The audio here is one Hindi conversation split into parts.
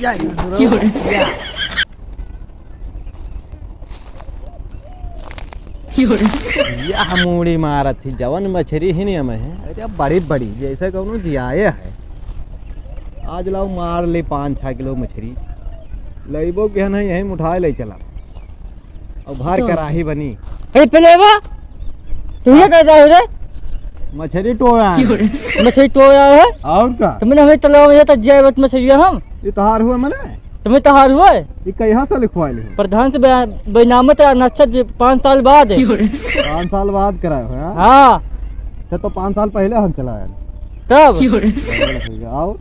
यह मूड़ी मारत थी जवन मछली ही नहीं है। अरे बड़ी बड़ी जैसे कहूँ जियाए है। आज लाओ मार ले 5-6 किलो मछली लईबो के नहीं यही उठा ले चला और भर कराही बनी। तू ये कहता है रे मछली टोया मछली टोया है और का तुमने हमें तालाब में तो जैवत मछली हम ये तहार हुआ मने तुम्हें तहार हुआ ये कहाँ से लिखवाइल है? प्रधान से बेनामत नक्षत 5 साल बाद है। 5 साल बाद कराए हो? हाँ तो 5 साल पहले हम चलाए तब और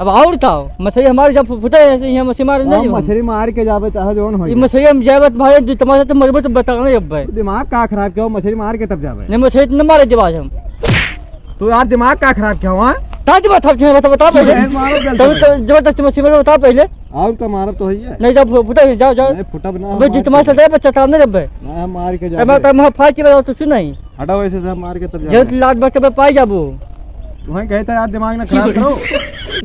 अब और था मछली हमारी जब फुटे ऐसे यहाँ मछली मार नहीं मछली मार के जावे चाहे जो हो ये मछली हम जावत भाई तुम्हारे तो मरबो तो बताना अब भाई दिमाग का खराब क्यों मछली मार के तब जावे नहीं मछली न मारे जब आज हम तो यार दिमाग का खराब क्यों हां ताज बता पहले तब जबरदस्ती मछली मारो बता पहले और का मारब तो है नहीं जब फुटे जाओ नहीं फुटब ना भाई जितना चलता है बच्चा काम नहीं जब भाई हम मार के जावे मैं तो फाड़ के बताओ तो सुन नहीं हटाओ ऐसे से मार के तब जावे जब लाट बट पे पाई जाबो तुम्हें कहता यार दिमाग ना खराब करो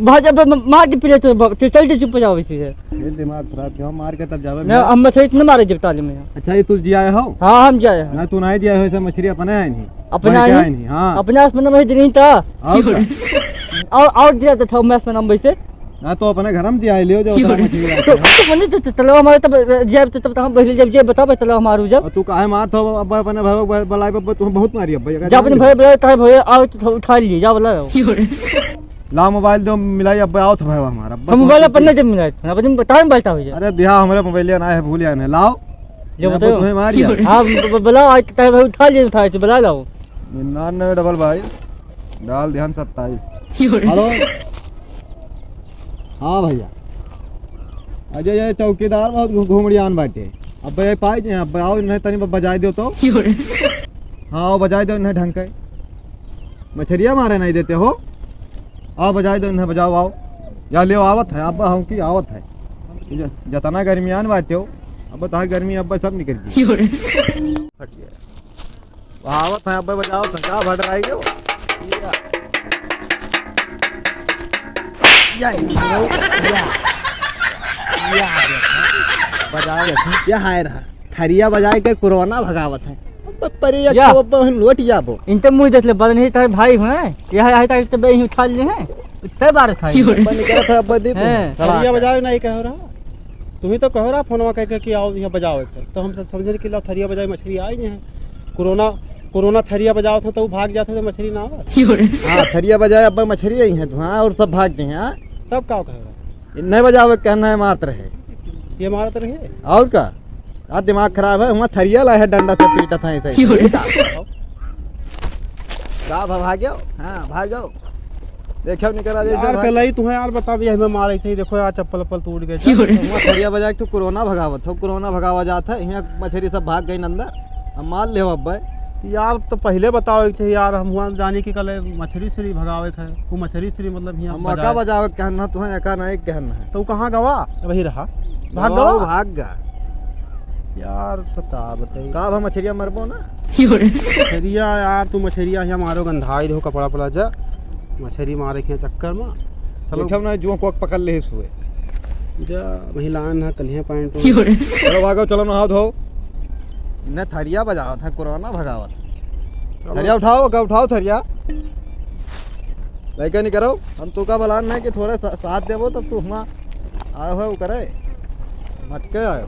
भाई जब मार के पीले तो चल चुप जाओ इसी से ये दिमाग खराब क्यों मार के तब जावे ना हम मछली न मारे जब ताल में। अच्छा ये तू जिया हो? हां हम जाए ना तू नहीं दिया हो ऐसा मछली अपने है नहीं अपना नहीं। हां अपने आसमान में नहीं था और दिया था मैं आसमान में वैसे ना तो अपने घर में दिया लियो जो उतना मछली तो मने तो तलवा हमारे तब जब तब हम पहले जब जे बता भाई तलवा मारू जब तू काहे मार थो अब अपने भाई बलाई पे तू बहुत मारी अब जब अपने भाई बलाई ताए भाई आओ तो उठा लिए जा बोला ला मोबाइल दो मिलाई अब आओ तो भाई हमारा हम मोबाइल अपन जब मिला अपन बता में बोलता हो जा अरे दिया हमारे मोबाइल ना है भूल या नहीं लाओ जो बताओ तुम्हें मार या हां बुला आज ताए भाई उठा लिए उठा तो बुला लाओ 99 डबल भाई डाल ध्यान 27 हेलो हाँ भैया अजय ये चौकीदार बहुत घूमड़ियान बाटे अब ये पाई जे अब आओ नहीं तनी बजाय दो तो हाँ बजाय दो नहीं ढंग के मछरिया मारे नहीं देते हो आओ बजाय दो नहीं बजाओ आओ या ले आवत है अब हम की आवत है जतना गर्मियान बाटे हो अब तार गर्मी अब सब निकल गई फट गया आवत है अब बजाओ तो क्या भट रही हो थरिया बजाए के कोरोना भगावत है लोट जाबो इनते मुंह देख ले बदन ही तारे भाई हैं यह है तारे तो बे उठा लिए हैं कई बार था बन कर था बदी थरिया बजाओ नहीं कह रहा तुम ही तो कह रहा फोनवा कह के कि आओ यहां बजाओ तो हम समझे कि लो थरिया बजाए मछली आई है कोरोना थरिया बजाओ था तो वो भाग जाते तो मछली ना आवत हां थरिया बजाए अब मछली आई है तो हां और सब भागते हैं हां तब क्या कह रहा नहीं बजावे कहना है मारत रहे ये मारत रहे और का यार दिमाग खराब है वहाँ थरिया ला है डंडा से पीटा था ऐसे का भागो हां भागो देखो निकला जैसे यार पहले ही तुम्हें यार बता भी हमें मार ऐसे ही देखो यार चप्पल टूट गए वहाँ थरिया बजा के तो कोरोना भगावत हो कोरोना भगावा जाता है यहाँ मछली सब भाग गई अंदर अब मार ले अब यार तो पहले बताओ चाहिए यार हम वहाँ जाने की कल मछली से भगावे है वो मछली से मतलब यहाँ मौका बजावे कहना तो है एका नहीं कहना है तो कहाँ गवा वही रहा भाग गा यार सब का बताइए का मछलिया मरबो ना मछलिया यार तू मछलिया यहाँ मारो गंधाई दो कपड़ा पड़ा जा मछली मारे के चक्कर में चलो ना जो कोक पकड़ ले सुए जा महिलान है कलिया पैंट चलो भागो चलो नहा धो न थरिया बजावत है कोरोना भगावत थरिया उठाओ थरिया लड़का नहीं करो हम तो का बलान नहीं कि थोड़े साथ देवो तब तू हम आयो है वो करे मटके आयो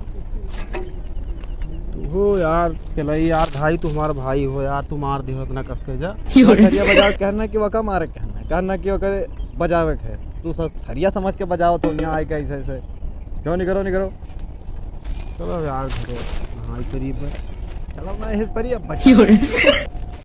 तू हो यार पहले यार भाई तू हमारा भाई हो यार तू मार दे इतना कस के जा थरिया बजाओ कहना कि वका मारे कहना कि वका बजावे है तू थरिया समझ के बजाओ तो यहाँ आएगा ऐसे क्यों नहीं करो चलो यार घरे हाँ करीब चलो ना इस पर ही अब